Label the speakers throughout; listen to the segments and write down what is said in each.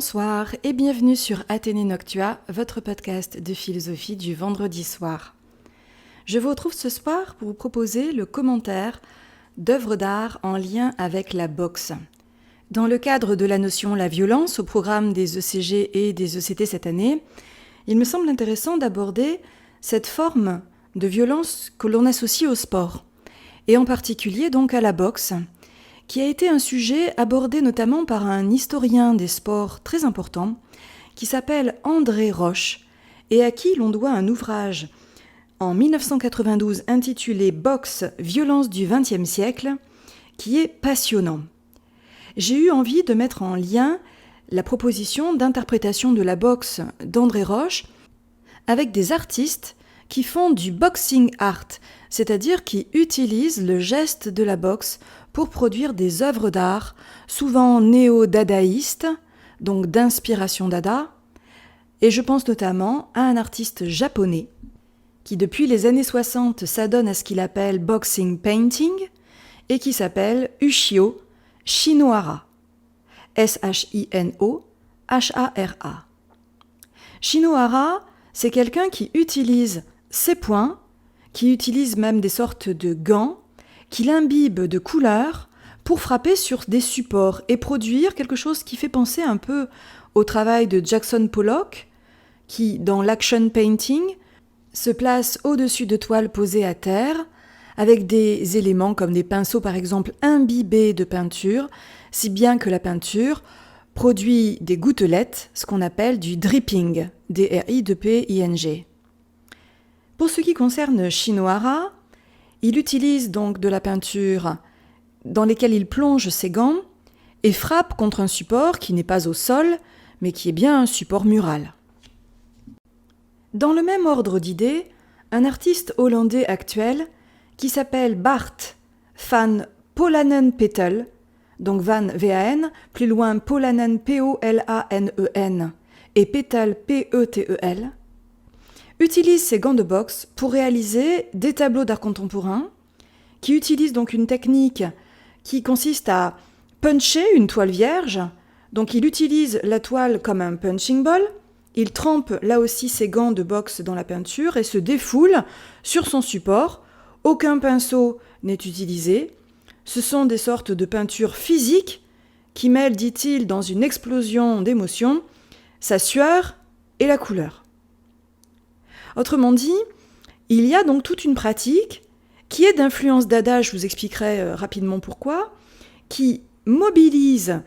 Speaker 1: Bonsoir et bienvenue sur Athénée Noctua, votre podcast de philosophie du vendredi soir. Je vous retrouve ce soir pour vous proposer le commentaire d'œuvres d'art en lien avec la boxe. Dans le cadre de la notion la violence au programme des ECG et des ECT cette année, il me semble intéressant d'aborder cette forme de violence que l'on associe au sport, et en particulier donc à la boxe, qui a été un sujet abordé notamment par un historien des sports très important, qui s'appelle André Roche, et à qui l'on doit un ouvrage en 1992 intitulé « Boxe, violence du XXe siècle », qui est passionnant. J'ai eu envie de mettre en lien la proposition d'interprétation de la boxe d'André Roche avec des artistes qui font du boxing art, c'est-à-dire qui utilisent le geste de la boxe pour produire des œuvres d'art, souvent néo-dadaïstes, donc d'inspiration dada, et je pense notamment à un artiste japonais qui depuis les années 60 s'adonne à ce qu'il appelle boxing painting et qui s'appelle Ushio Shinohara, S-H-I-N-O-H-A-R-A. Shinohara, c'est quelqu'un qui utilise ses poings, qui utilise même des sortes de gants, qu'il imbibe de couleurs pour frapper sur des supports et produire quelque chose qui fait penser un peu au travail de Jackson Pollock, qui, dans l'action painting, se place au-dessus de toiles posées à terre, avec des éléments comme des pinceaux par exemple imbibés de peinture, si bien que la peinture produit des gouttelettes, ce qu'on appelle du dripping, D-R-I-P-I-N-G. Pour ce qui concerne Shinohara, il utilise donc de la peinture dans lesquelles il plonge ses gants et frappe contre un support qui n'est pas au sol, mais qui est bien un support mural. Dans le même ordre d'idées, un artiste hollandais actuel qui s'appelle Bart van Polanen-Petel, donc Van V-A-N, plus loin Polanen P-O-L-A-N-E-N et Petel P-E-T-E-L, utilise ses gants de boxe pour réaliser des tableaux d'art contemporain qui utilisent donc une technique qui consiste à puncher une toile vierge. Donc il utilise la toile comme un punching ball, il trempe là aussi ses gants de boxe dans la peinture et se défoule sur son support. Aucun pinceau n'est utilisé. Ce sont des sortes de peintures physiques qui mêlent, dit-il, dans une explosion d'émotions, sa sueur et la couleur. Autrement dit, il y a donc toute une pratique qui est d'influence dada, je vous expliquerai rapidement pourquoi, qui mobilise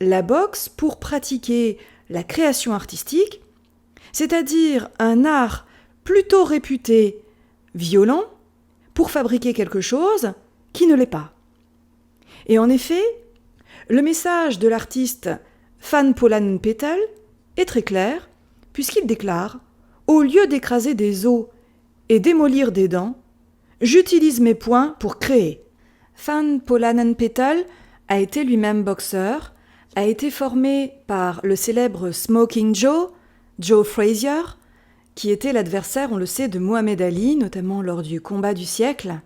Speaker 1: la boxe pour pratiquer la création artistique, c'est-à-dire un art plutôt réputé violent pour fabriquer quelque chose qui ne l'est pas. Et en effet, le message de l'artiste Van Polanen-Petel est très clair, puisqu'il déclare « Au lieu d'écraser des os et démolir des dents, j'utilise mes poings pour créer. » Van Polanen-Petel a été lui-même boxeur, a été formé par le célèbre Smoking Joe, Joe Frazier, qui était l'adversaire, on le sait, de Mohamed Ali, notamment lors du combat du siècle.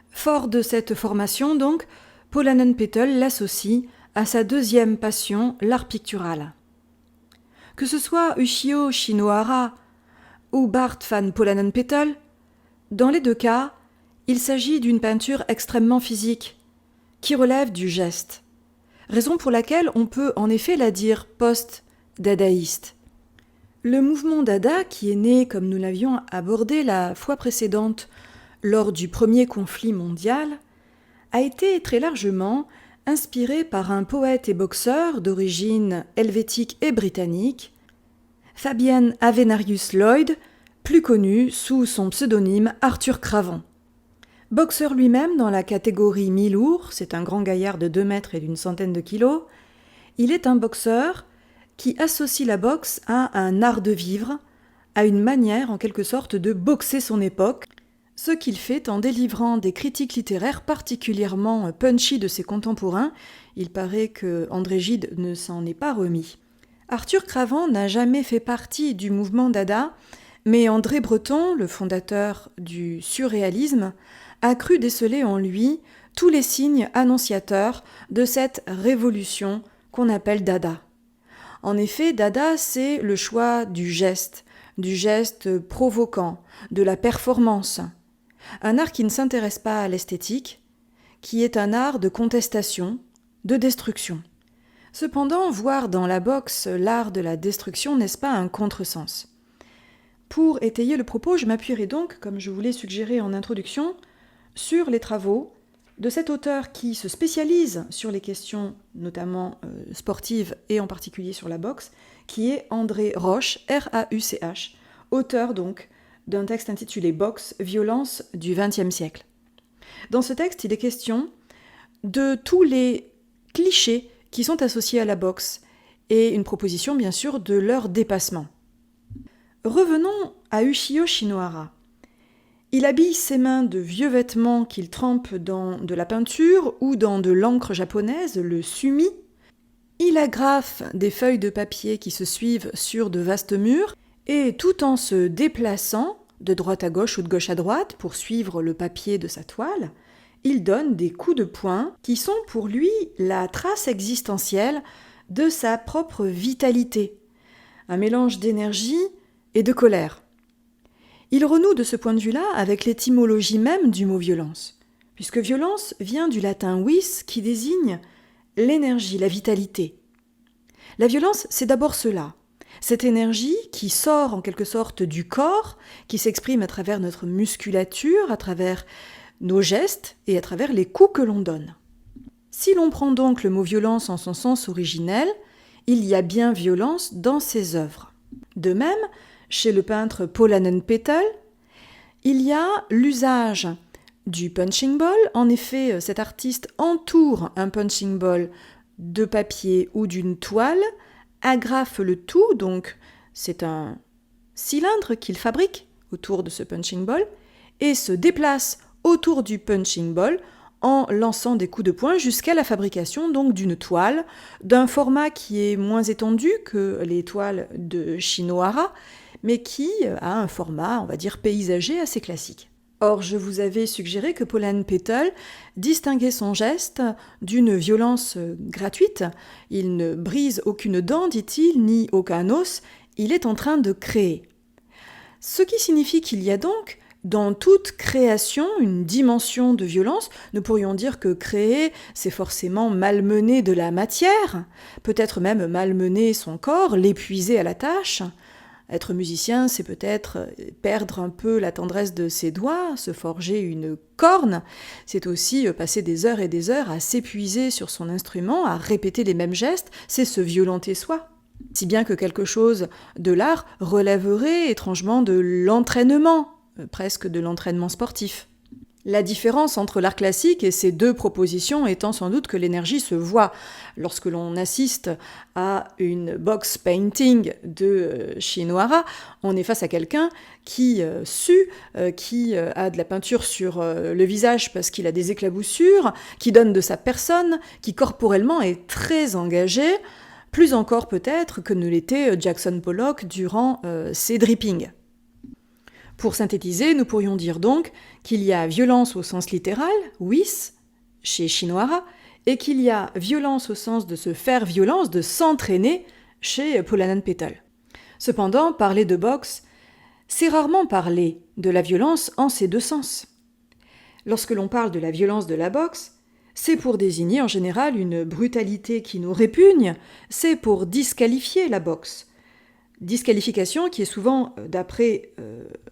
Speaker 1: Fort de cette formation, donc, Polanen-Petel l'associe à sa deuxième passion, l'art pictural. Que ce soit Ushio Shinohara ou Bart van Polanen-Petel, dans les deux cas, il s'agit d'une peinture extrêmement physique, qui relève du geste. Raison pour laquelle on peut en effet la dire post-dadaïste. Le mouvement dada, qui est né, comme nous l'avions abordé la fois précédente, lors du premier conflit mondial, a été très largement inspiré par un poète et boxeur d'origine helvétique et britannique, Fabian Avenarius Lloyd, plus connu sous son pseudonyme Arthur Cravant. Boxeur lui-même dans la catégorie mi-lourd, c'est un grand gaillard de 2 mètres et d'une centaine de kilos, il est un boxeur qui associe la boxe à un art de vivre, à une manière en quelque sorte de boxer son époque, ce qu'il fait en délivrant des critiques littéraires particulièrement punchy de ses contemporains. Il paraît que André Gide ne s'en est pas remis. Arthur Cravant n'a jamais fait partie du mouvement dada, mais André Breton, le fondateur du surréalisme, a cru déceler en lui tous les signes annonciateurs de cette révolution qu'on appelle dada. En effet, Dada, c'est le choix du geste provoquant, de la performance. Un art qui ne s'intéresse pas à l'esthétique, qui est un art de contestation, de destruction. Cependant, voir dans la boxe l'art de la destruction, n'est-ce pas un contresens ? Pour étayer le propos, je m'appuierai donc, comme je vous l'ai suggéré en introduction, sur les travaux de cet auteur qui se spécialise sur les questions notamment sportives et en particulier sur la boxe, qui est André Rauch, R-A-U-C-H, auteur donc d'un texte intitulé « Boxe, violence du XXe siècle ». Dans ce texte, il est question de tous les clichés qui sont associés à la boxe et une proposition bien sûr de leur dépassement. Revenons à Ushio Shinohara. Il habille ses mains de vieux vêtements qu'il trempe dans de la peinture ou dans de l'encre japonaise, le sumi. Il agrafe des feuilles de papier qui se suivent sur de vastes murs et tout en se déplaçant de droite à gauche ou de gauche à droite pour suivre le papier de sa toile, il donne des coups de poing qui sont pour lui la trace existentielle de sa propre vitalité, un mélange d'énergie et de colère. Il renoue de ce point de vue-là avec l'étymologie même du mot violence, puisque violence vient du latin vis qui désigne l'énergie, la vitalité. La violence, c'est d'abord cela, cette énergie qui sort en quelque sorte du corps, qui s'exprime à travers notre musculature, à travers nos gestes et à travers les coups que l'on donne. Si l'on prend donc le mot violence en son sens originel, il y a bien violence dans ses œuvres. De même, chez le peintre Polanen Petel, il y a l'usage du punching ball. En effet, cet artiste entoure un punching ball de papier ou d'une toile, agrafe le tout, donc c'est un cylindre qu'il fabrique autour de ce punching ball, et se déplace autour du punching ball en lançant des coups de poing jusqu'à la fabrication donc d'une toile, d'un format qui est moins étendu que les toiles de Shinohara, mais qui a un format, on va dire, paysager assez classique. Or, je vous avais suggéré que Polanen Petel distinguait son geste d'une violence gratuite. Il ne brise aucune dent, dit-il, ni aucun os, il est en train de créer. Ce qui signifie qu'il y a donc, dans toute création, une dimension de violence. Nous pourrions dire que créer, c'est forcément malmener de la matière, peut-être même malmener son corps, l'épuiser à la tâche. Être musicien, c'est peut-être perdre un peu la tendresse de ses doigts, se forger une corne. C'est aussi passer des heures et des heures à s'épuiser sur son instrument, à répéter les mêmes gestes, c'est se violenter soi. Si bien que quelque chose de l'art relèverait étrangement de l'entraînement, presque de l'entraînement sportif. La différence entre l'art classique et ces deux propositions étant sans doute que l'énergie se voit. Lorsque l'on assiste à une box painting de Shinohara, on est face à quelqu'un qui sue, qui a de la peinture sur le visage parce qu'il a des éclaboussures, qui donne de sa personne, qui corporellement est très engagé, plus encore peut-être que ne l'était Jackson Pollock durant ses drippings. Pour synthétiser, nous pourrions dire donc qu'il y a violence au sens littéral, vis, chez Shinohara, et qu'il y a violence au sens de se faire violence, de s'entraîner, chez Polanen Petel. Cependant, parler de boxe, c'est rarement parler de la violence en ces deux sens. Lorsque l'on parle de la violence de la boxe, c'est pour désigner en général une brutalité qui nous répugne, c'est pour disqualifier la boxe. Disqualification qui est souvent, d'après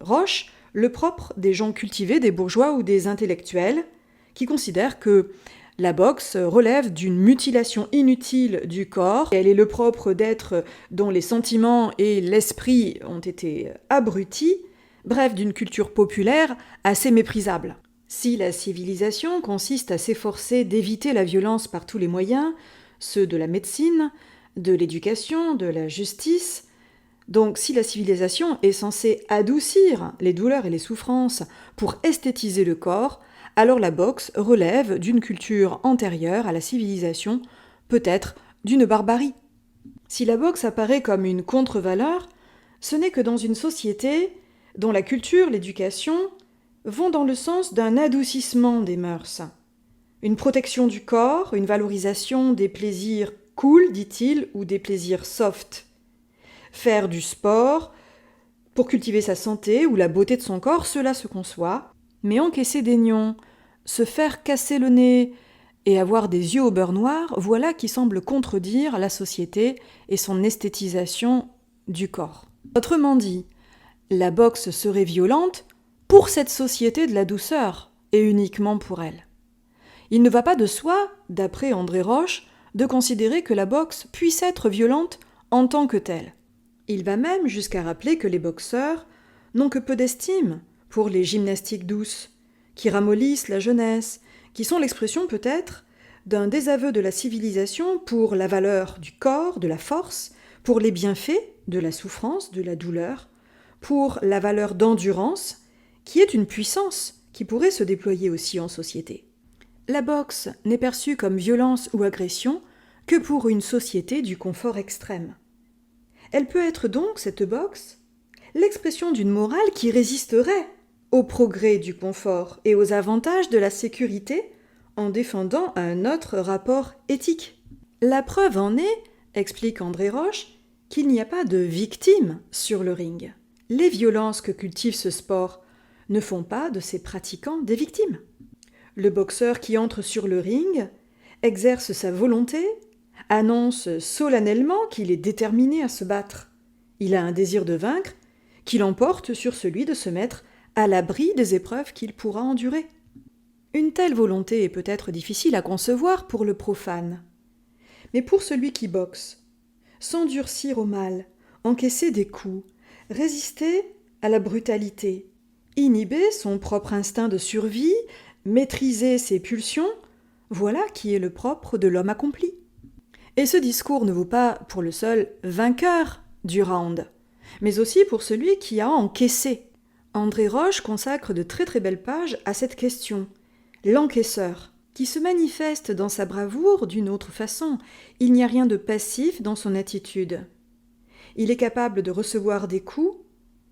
Speaker 1: Rauch, le propre des gens cultivés, des bourgeois ou des intellectuels, qui considèrent que la boxe relève d'une mutilation inutile du corps. Elle est le propre d'êtres dont les sentiments et l'esprit ont été abrutis, bref, d'une culture populaire assez méprisable. Si la civilisation consiste à s'efforcer d'éviter la violence par tous les moyens, ceux de la médecine, de l'éducation, de la justice, donc si la civilisation est censée adoucir les douleurs et les souffrances pour esthétiser le corps, alors la boxe relève d'une culture antérieure à la civilisation, peut-être d'une barbarie. Si la boxe apparaît comme une contre-valeur, ce n'est que dans une société dont la culture, l'éducation vont dans le sens d'un adoucissement des mœurs, une protection du corps, une valorisation des plaisirs cool, dit-il, ou des plaisirs soft. Faire du sport pour cultiver sa santé ou la beauté de son corps, cela se conçoit, mais encaisser des nions, se faire casser le nez et avoir des yeux au beurre noir, voilà qui semble contredire la société et son esthétisation du corps. Autrement dit, la boxe serait violente pour cette société de la douceur, et uniquement pour elle. Il ne va pas de soi, d'après André Roche, de considérer que la boxe puisse être violente en tant que telle. Il va même jusqu'à rappeler que les boxeurs n'ont que peu d'estime pour les gymnastiques douces, qui ramollissent la jeunesse, qui sont l'expression peut-être d'un désaveu de la civilisation pour la valeur du corps, de la force, pour les bienfaits de la souffrance, de la douleur, pour la valeur d'endurance, qui est une puissance qui pourrait se déployer aussi en société. La boxe n'est perçue comme violence ou agression que pour une société du confort extrême. Elle peut être donc, cette boxe, l'expression d'une morale qui résisterait au progrès du confort et aux avantages de la sécurité en défendant un autre rapport éthique. La preuve en est, explique André Roche, qu'il n'y a pas de victimes sur le ring. Les violences que cultive ce sport ne font pas de ses pratiquants des victimes. Le boxeur qui entre sur le ring exerce sa volonté, annonce solennellement qu'il est déterminé à se battre. Il a un désir de vaincre qui l'emporte sur celui de se mettre à l'abri des épreuves qu'il pourra endurer. Une telle volonté est peut-être difficile à concevoir pour le profane. Mais pour celui qui boxe, s'endurcir au mal, encaisser des coups, résister à la brutalité, inhiber son propre instinct de survie, maîtriser ses pulsions, voilà qui est le propre de l'homme accompli. Et ce discours ne vaut pas pour le seul vainqueur du round, mais aussi pour celui qui a encaissé. André Roche consacre de très très belles pages à cette question, l'encaisseur, qui se manifeste dans sa bravoure d'une autre façon. Il n'y a rien de passif dans son attitude. Il est capable de recevoir des coups,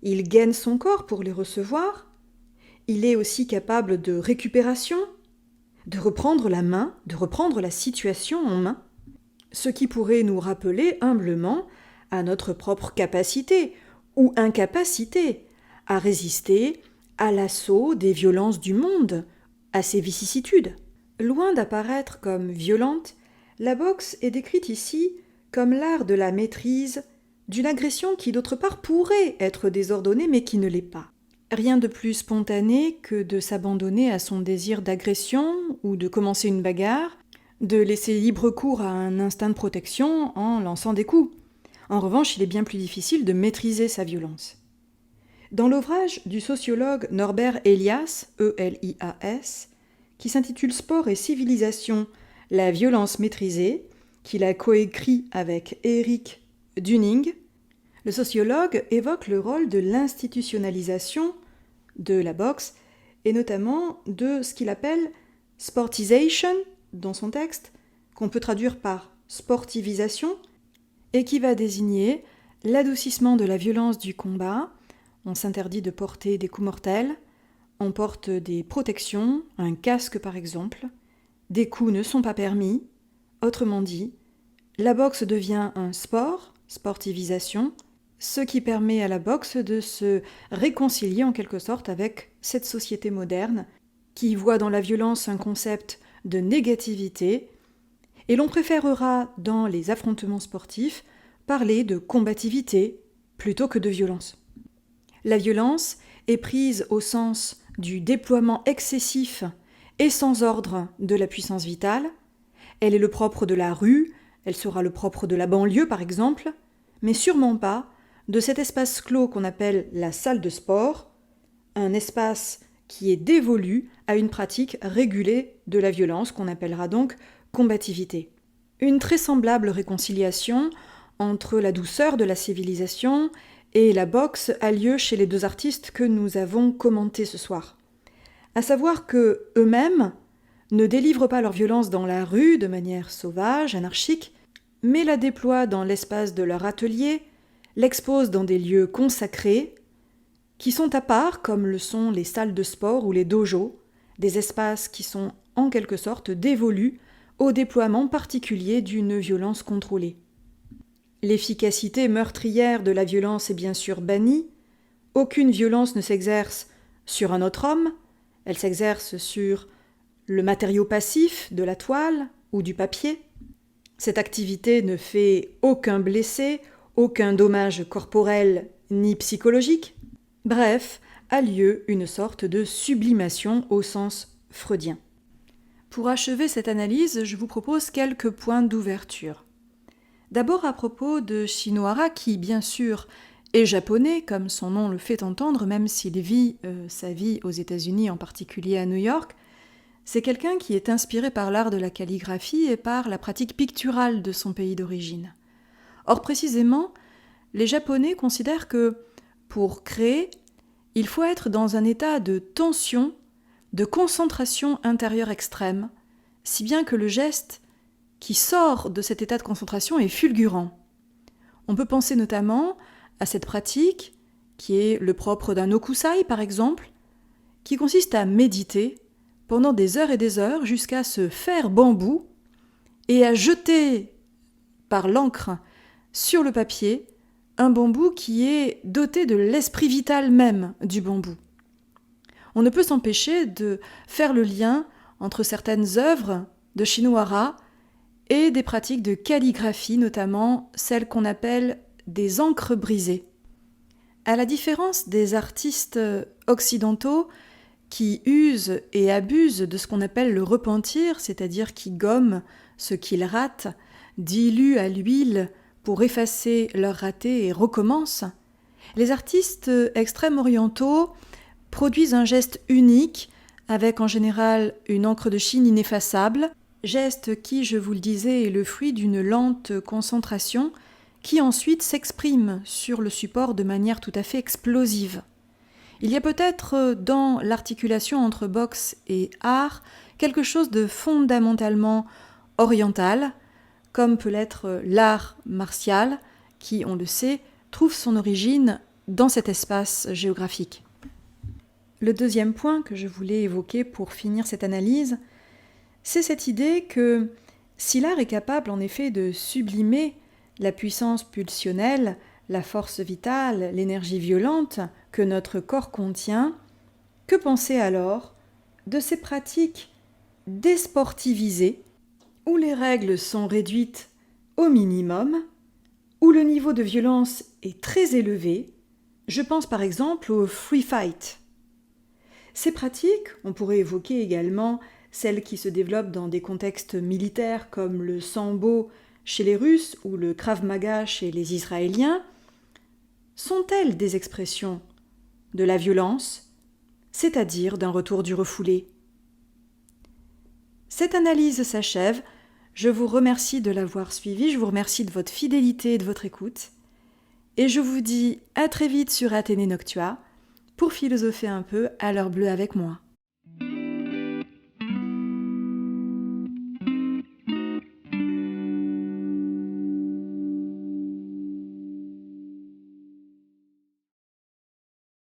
Speaker 1: il gaine son corps pour les recevoir, il est aussi capable de récupération, de reprendre la main, de reprendre la situation en main, ce qui pourrait nous rappeler humblement à notre propre capacité ou incapacité à résister à l'assaut des violences du monde, à ses vicissitudes. Loin d'apparaître comme violente, la boxe est décrite ici comme l'art de la maîtrise d'une agression qui d'autre part pourrait être désordonnée mais qui ne l'est pas. Rien de plus spontané que de s'abandonner à son désir d'agression ou de commencer une bagarre, de laisser libre cours à un instinct de protection en lançant des coups. En revanche, il est bien plus difficile de maîtriser sa violence. Dans l'ouvrage du sociologue Norbert Elias, E-L-I-A-S, qui s'intitule Sport et civilisation, la violence maîtrisée, qu'il a coécrit avec Eric Dunning, le sociologue évoque le rôle de l'institutionnalisation de la boxe et notamment de ce qu'il appelle sportisation dans son texte, qu'on peut traduire par sportivisation, et qui va désigner l'adoucissement de la violence du combat. On s'interdit de porter des coups mortels, on porte des protections, un casque par exemple, des coups ne sont pas permis. Autrement dit, la boxe devient un sport, sportivisation, ce qui permet à la boxe de se réconcilier en quelque sorte avec cette société moderne qui voit dans la violence un concept de négativité, et l'on préférera dans les affrontements sportifs parler de combativité plutôt que de violence. La violence est prise au sens du déploiement excessif et sans ordre de la puissance vitale. Elle est le propre de la rue, elle sera le propre de la banlieue par exemple, mais sûrement pas de cet espace clos qu'on appelle la salle de sport, un espace qui est dévolu à une pratique régulée de la violence qu'on appellera donc combativité. Une très semblable réconciliation entre la douceur de la civilisation et la boxe a lieu chez les deux artistes que nous avons commentés ce soir. À savoir que eux-mêmes ne délivrent pas leur violence dans la rue de manière sauvage, anarchique, mais la déploient dans l'espace de leur atelier, l'exposent dans des lieux consacrés, qui sont à part, comme le sont les salles de sport ou les dojos, des espaces qui sont en quelque sorte dévolus au déploiement particulier d'une violence contrôlée. L'efficacité meurtrière de la violence est bien sûr bannie. Aucune violence ne s'exerce sur un autre homme, elle s'exerce sur le matériau passif de la toile ou du papier. Cette activité ne fait aucun blessé, aucun dommage corporel ni psychologique. Bref, a lieu une sorte de sublimation au sens freudien. Pour achever cette analyse, je vous propose quelques points d'ouverture. D'abord à propos de Shinohara qui, bien sûr, est japonais, comme son nom le fait entendre, même s'il vit sa vie aux États-Unis, en particulier à New York. C'est quelqu'un qui est inspiré par l'art de la calligraphie et par la pratique picturale de son pays d'origine. Or, précisément, les Japonais considèrent que, pour créer, il faut être dans un état de tension, de concentration intérieure extrême, si bien que le geste qui sort de cet état de concentration est fulgurant. On peut penser notamment à cette pratique, qui est le propre d'un okusai par exemple, qui consiste à méditer pendant des heures et des heures jusqu'à se faire bambou et à jeter par l'encre sur le papier un bambou qui est doté de l'esprit vital même du bambou. On ne peut s'empêcher de faire le lien entre certaines œuvres de Shinohara et des pratiques de calligraphie, notamment celles qu'on appelle des encres brisées. À la différence des artistes occidentaux qui usent et abusent de ce qu'on appelle le repentir, c'est-à-dire qui gomment ce qu'ils ratent, diluent à l'huile pour effacer leur raté et recommencent, les artistes extrême-orientaux produisent un geste unique avec en général une encre de Chine ineffaçable, geste qui, je vous le disais, est le fruit d'une lente concentration qui ensuite s'exprime sur le support de manière tout à fait explosive. Il y a peut-être dans l'articulation entre boxe et art quelque chose de fondamentalement oriental, comme peut l'être l'art martial, qui, on le sait, trouve son origine dans cet espace géographique. Le deuxième point que je voulais évoquer pour finir cette analyse, c'est cette idée que si l'art est capable en effet de sublimer la puissance pulsionnelle, la force vitale, l'énergie violente que notre corps contient, que penser alors de ces pratiques désportivisées où les règles sont réduites au minimum, où le niveau de violence est très élevé? Je pense par exemple au free fight. Ces pratiques, on pourrait évoquer également celles qui se développent dans des contextes militaires comme le sambo chez les Russes ou le Krav Maga chez les Israéliens, sont-elles des expressions de la violence, c'est-à-dire d'un retour du refoulé? Cette analyse s'achève. Je vous remercie de l'avoir suivie, je vous remercie de votre fidélité et de votre écoute. Et je vous dis à très vite sur Athénée Noctua pour philosopher un peu à l'heure bleue avec moi.